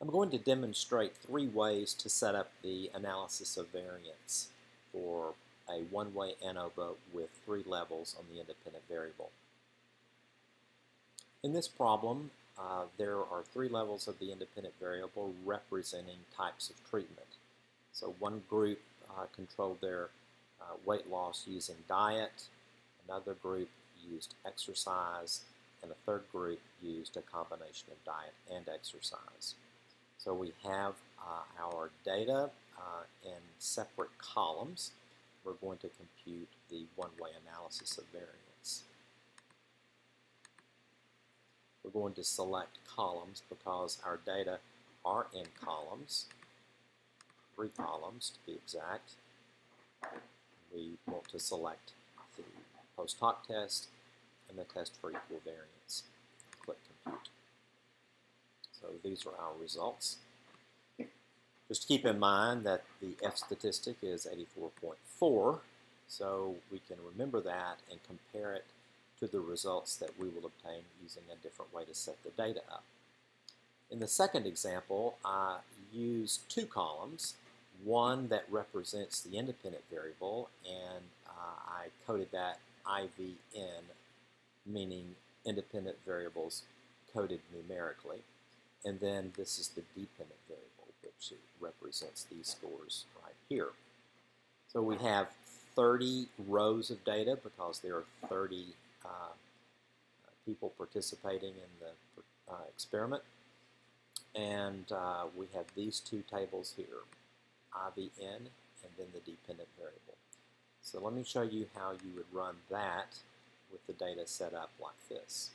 I'm going to demonstrate 3 ways to set up the analysis of variance for a one-way ANOVA with 3 levels on the independent variable. In this problem, there are 3 levels of the independent variable representing types of treatment. So one group controlled their weight loss using diet, another group used exercise, and a third group used a combination of diet and exercise. So we have our data in separate columns. We're going to compute the one-way analysis of variance. We're going to select columns because our data are in columns, 3 columns to be exact. We want to select the post hoc test and the test for equal variance. Click compute. So these are our results. Just keep in mind that the F statistic is 84.4, so we can remember that and compare it to the results that we will obtain using a different way to set the data up. In the second example, I used 2 columns, one that represents the independent variable, and I coded that IVN, meaning independent variables coded numerically. And then this is the dependent variable, which represents these scores right here. So we have 30 rows of data because there are 30 people participating in the experiment. And we have these 2 tables here, IVN and then the dependent variable. So let me show you how you would run that with the data set up like this.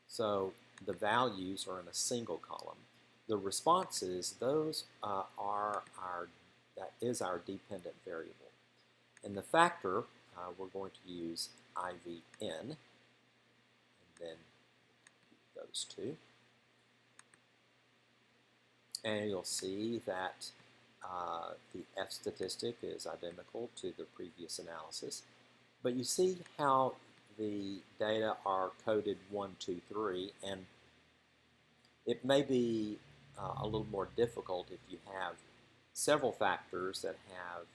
So the values are in a single column. The responses, those that is our dependent variable. And the factor, we're going to use IVN, and then those 2. And you'll see that the F statistic is identical to the previous analysis. But you see how the data are coded 1, 2, 3, and it may be a little more difficult if you have several factors that have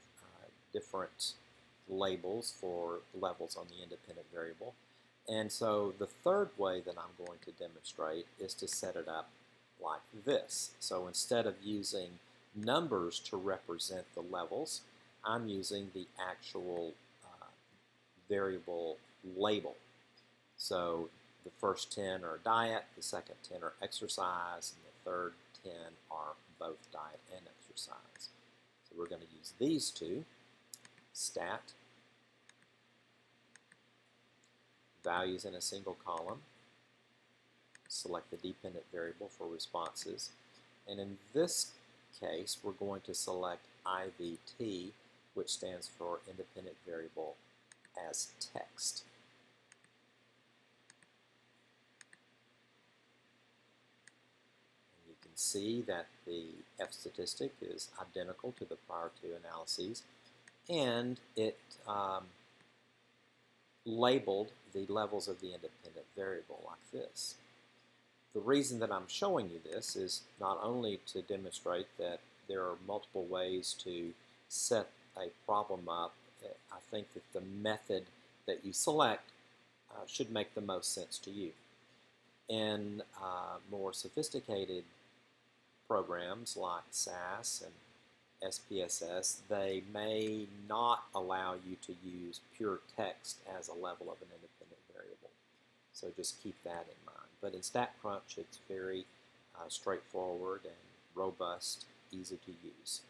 different labels for levels on the independent variable. And so the third way that I'm going to demonstrate is to set it up like this. So instead of using numbers to represent the levels, I'm using the actual variable label. So the first 10 are diet, the second 10 are exercise, and the third 10 are both diet and exercise. So we're going to use these 2, stat, values in a single column, select the dependent variable for responses, and in this case we're going to select IVT, which stands for independent variable as text. And you can see that the F statistic is identical to the prior 2 analyses, and it labeled the levels of the independent variable like this. The reason that I'm showing you this is not only to demonstrate that there are multiple ways to set a problem up. I think that the method that you select should make the most sense to you. In more sophisticated programs like SAS and SPSS, they may not allow you to use pure text as a level of an independent variable. So just keep that in mind. But in StatCrunch, it's very straightforward and robust, easy to use.